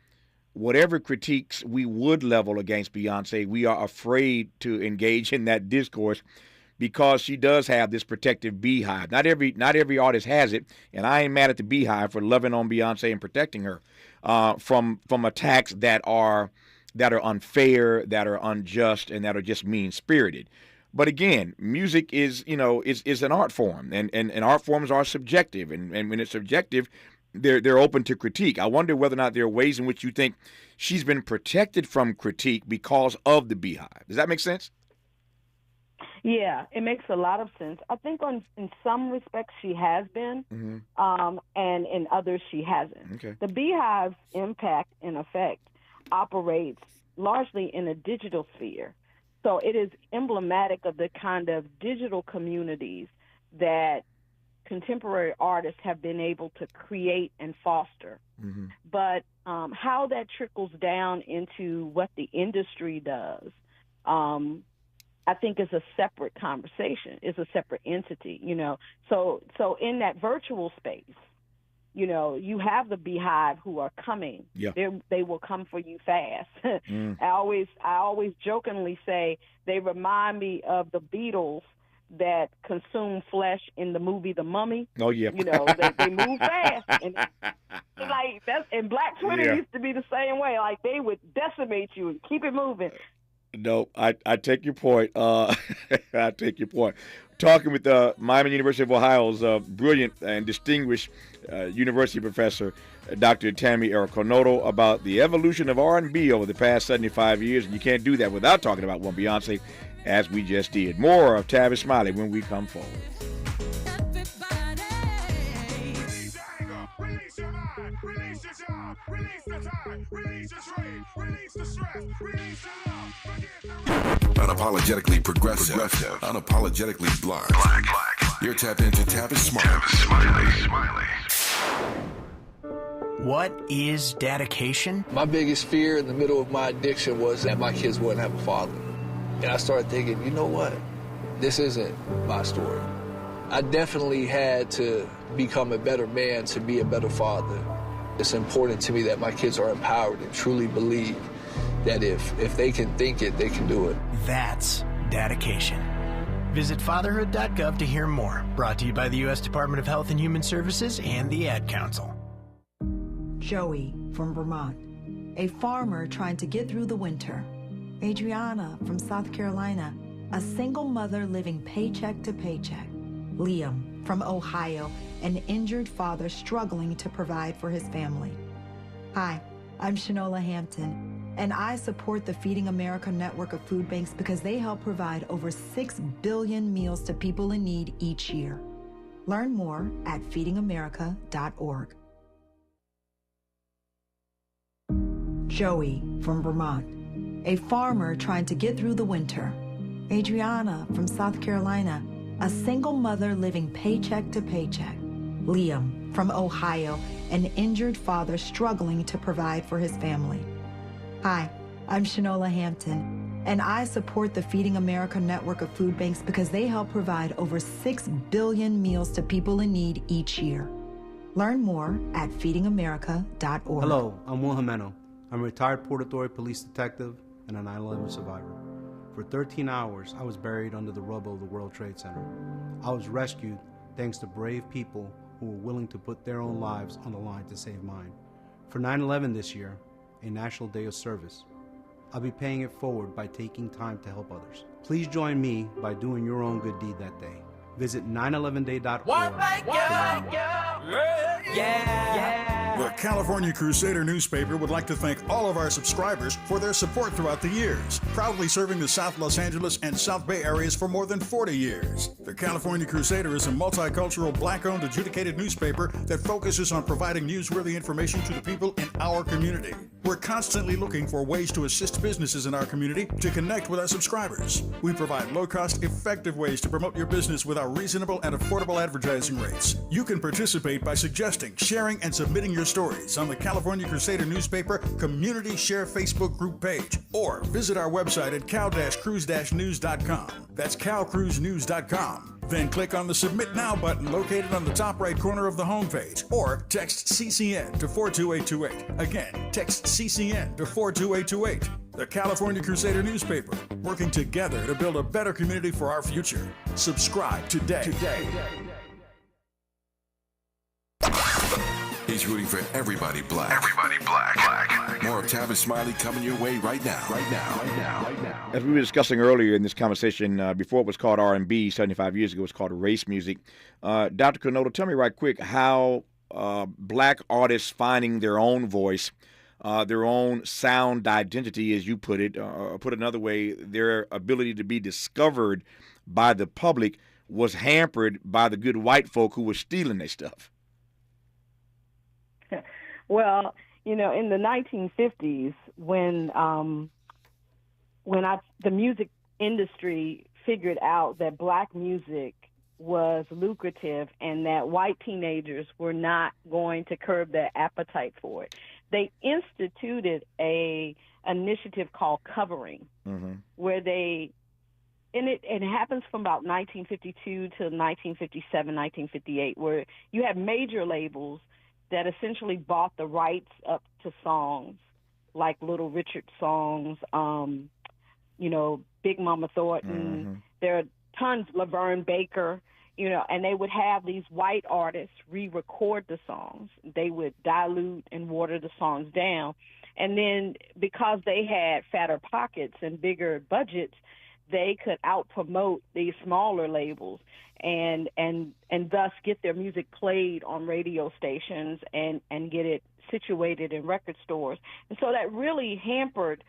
whatever critiques we would level against Beyonce, we are afraid to engage in that discourse because she does have this protective beehive. Not every artist has it, and I ain't mad at the Beehive for loving on Beyonce and protecting her from attacks that are unfair, that are unjust, and that are just mean-spirited. But again, music is an art form, and art forms are subjective, and when it's subjective, they're open to critique. I wonder whether or not there are ways in which you think she's been protected from critique because of the Beehive. Does that make sense? Yeah, it makes a lot of sense. I think in some respects she has been, and in others she hasn't. Okay. The Beehive's impact, in effect, operates largely in a digital sphere. So it is emblematic of the kind of digital communities that contemporary artists have been able to create and foster. But how that trickles down into what the industry does, I think is a separate conversation, is a separate entity, So in that virtual space, you have the Beehive who are coming. Yeah. They will come for you fast. I always jokingly say they remind me of the Beatles that consume flesh in the movie The Mummy. Oh yeah. They move fast. And Black Twitter used to be the same way. Like they would decimate you and keep it moving. No, I take your point. I take your point. Talking with Miami University of Ohio's brilliant and distinguished university professor, Dr. Tammy Kernodle, about the evolution of R&B over the past 75 years. And you can't do that without talking about one Beyonce, as we just did. More of Tavis Smiley when we come forward. Unapologetically progressive. Unapologetically black. You're tapped into Tavis Smiley. What is dedication? My biggest fear in the middle of my addiction was that my kids wouldn't have a father. And I started thinking, you know what? This isn't my story. I definitely had to become a better man to be a better father. It's important to me that my kids are empowered and truly believe that if they can think it, they can do it. That's dedication. Visit fatherhood.gov to hear more. Brought to you by the U.S. Department of Health and Human Services and the Ad Council. Joey from Vermont, a farmer trying to get through the winter. Adriana from South Carolina, a single mother living paycheck to paycheck. Liam from Ohio, an injured father struggling to provide for his family. Hi, I'm Shanola Hampton, and I support the Feeding America network of food banks because they help provide over 6 billion meals to people in need each year. Learn more at feedingamerica.org. Joey from Vermont, a farmer trying to get through the winter. Adriana from South Carolina, a single mother living paycheck to paycheck. Liam from Ohio, an injured father struggling to provide for his family. Hi, I'm Shanola Hampton, and I support the Feeding America network of food banks because they help provide over 6 billion meals to people in need each year. Learn more at feedingamerica.org. Hello, I'm Will Jimeno. I'm a retired Port Authority police detective and a 9/11 survivor. For 13 hours, I was buried under the rubble of the World Trade Center. I was rescued thanks to brave people who were willing to put their own lives on the line to save mine. For 9/11 this year, a National Day of Service, I'll be paying it forward by taking time to help others. Please join me by doing your own good deed that day. Visit 911day.org. The California Crusader newspaper would like to thank all of our subscribers for their support throughout the years, proudly serving the South Los Angeles and South Bay areas for more than 40 years. The California Crusader is a multicultural, black-owned, adjudicated newspaper that focuses on providing newsworthy information to the people in our community. We're constantly looking for ways to assist businesses in our community to connect with our subscribers. We provide low-cost, effective ways to promote your business with our reasonable and affordable advertising rates. You can participate by suggesting, sharing, and submitting your stories on the California Crusader newspaper Community Share Facebook group page, or visit our website at cal-cruise-news.com. That's calcruisenews.com. Then click on the Submit Now button located on the top right corner of the homepage, or text CCN to 42828. Again, text CCN to 42828. The California Crusader newspaper, working together to build a better community for our future. Subscribe today. He's rooting for everybody black. More of Tavis Smiley coming your way right now. As we were discussing earlier in this conversation, before it was called R&B, 75 years ago, it was called race music. Dr. Kernodle, tell me right quick how black artists finding their own voice, their own sound identity, as you put it, or put another way, their ability to be discovered by the public was hampered by the good white folk who were stealing their stuff. Well, in the 1950s, when the music industry figured out that black music was lucrative and that white teenagers were not going to curb their appetite for it, they instituted a initiative called covering, where it happens from about 1952 to 1957, 1958, where you have major labels that essentially bought the rights up to songs like Little Richard songs, Big Mama Thornton. There are tons, Laverne Baker, and they would have these white artists re-record the songs. They would dilute and water the songs down. And then because they had fatter pockets and bigger budgets, they could out-promote these smaller labels and thus get their music played on radio stations and get it situated in record stores. And so that really hampered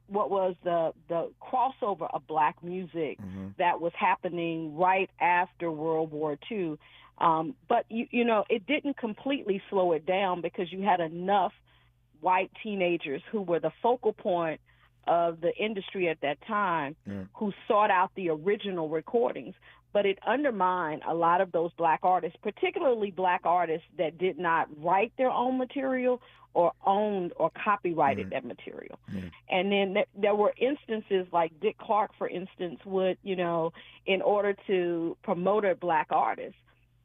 what was the crossover of black music that was happening right after World War II. But, you know, it didn't completely slow it down because you had enough white teenagers who were the focal point of the industry at that time who sought out the original recordings. But it undermined a lot of those black artists, particularly black artists that did not write their own material or owned or copyrighted that material. And then there were instances like Dick Clark, for instance, would, you know, in order to promote a black artist,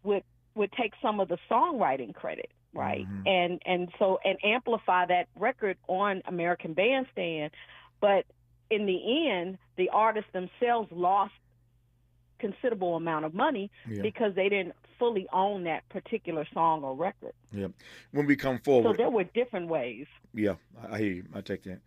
would take some of the songwriting credit, right? And amplify that record on American Bandstand. But in the end, the artists themselves lost considerable amount of money because they didn't fully own that particular song or record. When we come forward, so there were different ways. I hear you. I take that.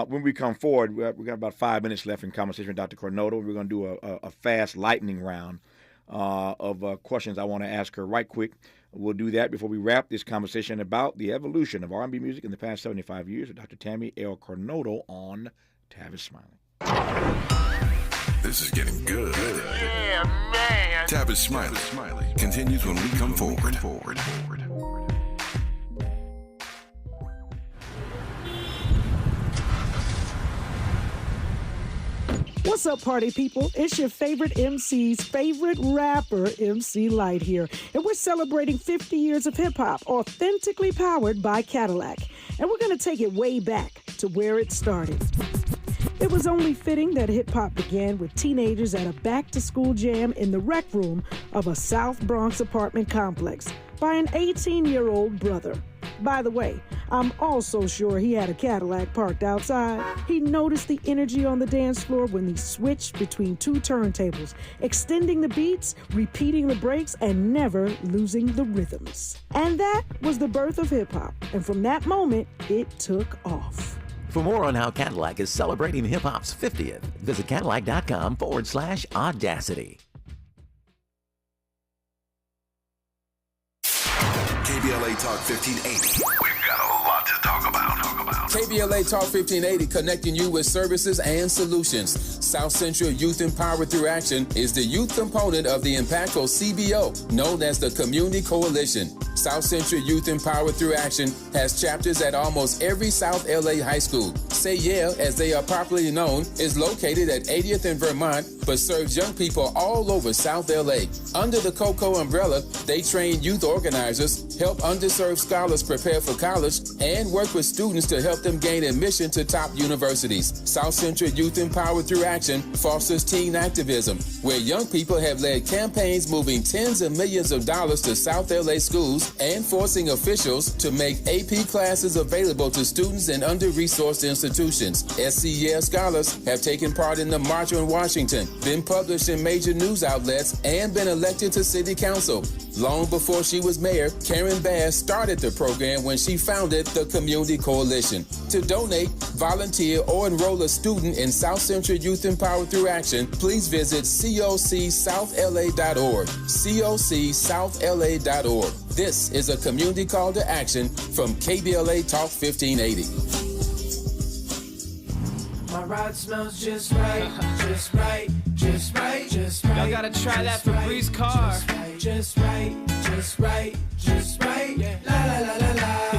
When we come forward, we got about 5 minutes left in conversation with Dr. Kernodle. We're going to do a fast lightning round of questions I want to ask her right quick. We'll do that before we wrap this conversation about the evolution of R&B music in the past 75 years with Dr. Tammy Kernodle on Tavis Smiley. This is getting good. Yeah, man. Tavis Smiley continues when we come forward. What's up, party people? It's your favorite MC's favorite rapper, MC Light here. And we're celebrating 50 years of hip-hop, authentically powered by Cadillac. And we're going to take it way back to where it started. It was only fitting that hip-hop began with teenagers at a back-to-school jam in the rec room of a South Bronx apartment complex by an 18-year-old brother. By the way, I'm also sure he had a Cadillac parked outside. He noticed the energy on the dance floor when he switched between two turntables, extending the beats, repeating the breaks, and never losing the rhythms. And that was the birth of hip-hop. And from that moment, it took off. For more on how Cadillac is celebrating hip-hop's 50th, visit Cadillac.com/audacity. KBLA Talk 1580. We've got a lot to talk about. KBLA Talk 1580, connecting you with services and solutions. South Central Youth Empowered Through Action is the youth component of the impactful CBO, known as the Community Coalition. South Central Youth Empowered Through Action has chapters at almost every South LA high school. Say Yeah, as they are popularly known, is located at 80th and Vermont, but serves young people all over South LA. Under the COCO umbrella, they train youth organizers, help underserved scholars prepare for college, and work with students to help them gain admission to top universities. South Central Youth Empowered Through Action fosters teen activism, where young people have led campaigns moving tens of millions of dollars to South LA schools and forcing officials to make AP classes available to students in under-resourced institutions. SCES scholars have taken part in the March on Washington, been published in major news outlets, and been elected to city council. Long before she was mayor, Karen Bass started the program when she founded the Community Coalition. To donate, volunteer, or enroll a student in South Central Youth Empowered Through Action, please visit cocsouthla.org. cocsouthla.org. This is a community call to action from KBLA Talk 1580. My ride smells just right, just right, just right, just right. Y'all gotta try that Febreze car. Just right, just right, just right. La la la la la.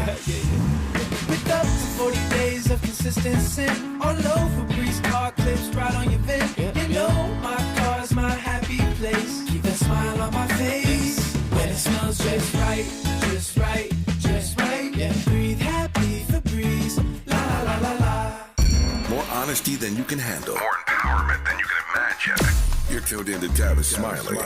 With up to 40 days of consistency, all over Febreze car clips right on your vent. You know my car's my happy place. Keep that smile on my face when it smells just right, just right, just right. Yeah, breathe happy Febreze. La la la la la. More honesty than you can handle. More empowerment than you can imagine. You're tuned in to Tavis Smiley.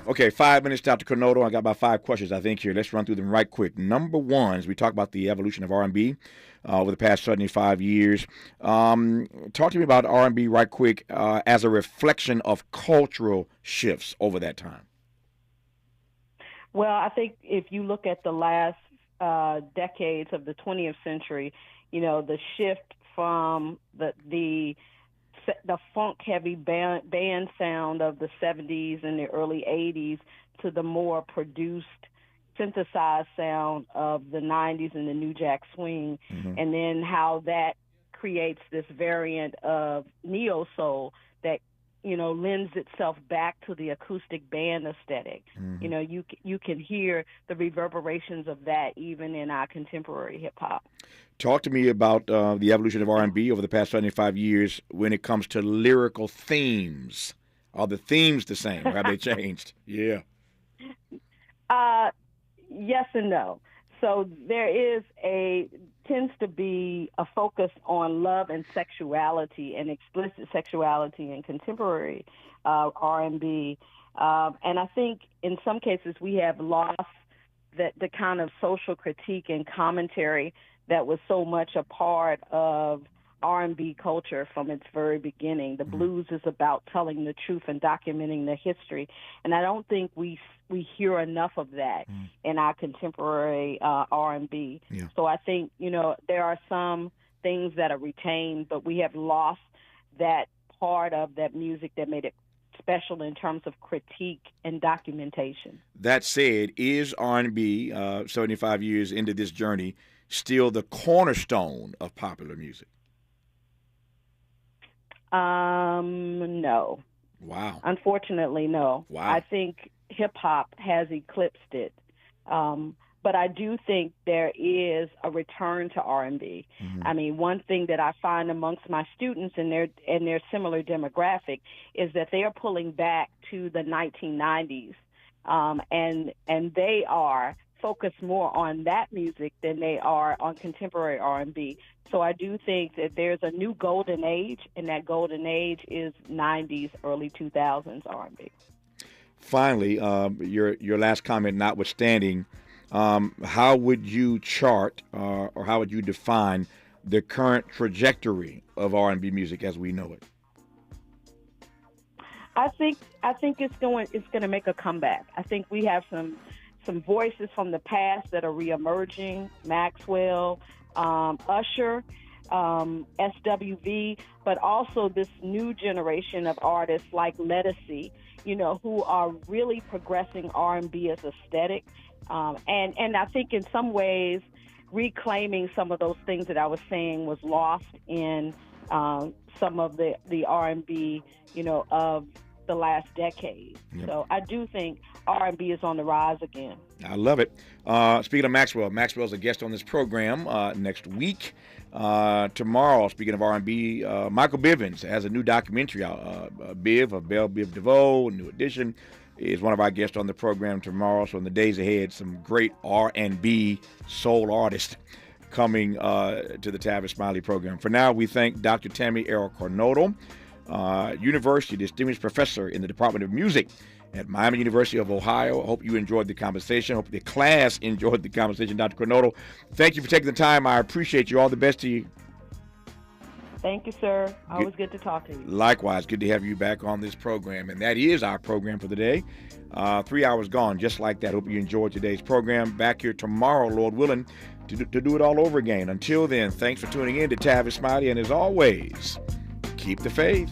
Okay, 5 minutes, Dr. Kernodle. I got about 5 questions, I think, here. Let's run through them right quick. Number one, as we talk about the evolution of R&B over the past 75 years, talk to me about R&B right quick as a reflection of cultural shifts over that time. Well, I think if you look at the last decades of the 20th century, the shift from the funk-heavy band sound of the 70s and the early 80s to the more produced, synthesized sound of the 90s and the New Jack Swing, and then how that creates this variant of neo-soul that lends itself back to the acoustic band aesthetic. You can hear the reverberations of that even in our contemporary hip-hop. Talk to me about the evolution of R&B over the past 75 years when it comes to lyrical themes. Are the themes the same, or have they changed? Yeah. Yes and no. So there tends to be a focus on love and sexuality and explicit sexuality in contemporary R&B. And I think in some cases we have lost the kind of social critique and commentary that was so much a part of R&B culture from its very beginning. The blues is about telling the truth and documenting the history, and I don't think we hear enough of that in our contemporary R&B. Yeah. So I think there are some things that are retained, but we have lost that part of that music that made it special in terms of critique and documentation. That said, is R&B 75 years into this journey still the cornerstone of popular music? No. Wow. Unfortunately, no. Wow. I think hip-hop has eclipsed it. But I do think there is a return to R&B. I mean, one thing that I find amongst my students and their similar demographic is that they are pulling back to the 1990s, and they are focused more on that music than they are on contemporary R&B. So I do think that there's a new golden age, and that golden age is 90s, early 2000s R&B. Finally, your last comment notwithstanding, how would you chart or how would you define the current trajectory of R&B music as we know it? I think it's going to make a comeback. I think we have some voices from the past that are reemerging, Maxwell, Usher, SWV, but also this new generation of artists like Lettucey, who are really progressing R&B as aesthetic, and I think in some ways reclaiming some of those things that I was saying was lost in some of the R&B, of the last decade. Yep. So I do think R&B is on the rise again. I love it. Speaking of Maxwell's a guest on this program next week. Tomorrow, speaking of R&B, Michael Bivins has a new documentary out. Biv of Belle Biv DeVoe, a new edition, is one of our guests on the program tomorrow. So in the days ahead, some great R&B soul artists coming to the Tavis Smiley program. For now, we thank Dr. Tammy Kernodle, University Distinguished Professor in the Department of Music at Miami University of Ohio. I hope you enjoyed the conversation. I hope the class enjoyed the conversation. Dr. Kernodle, thank you for taking the time. I appreciate you. All the best to you. Thank you, sir. Always good to talk to you. Likewise, good to have you back on this program. And that is our program for the day. 3 hours gone, just like that. Hope you enjoyed today's program. Back here tomorrow, Lord willing, to do it all over again. Until then, thanks for tuning in to Tavis Smiley. And as always, keep the faith.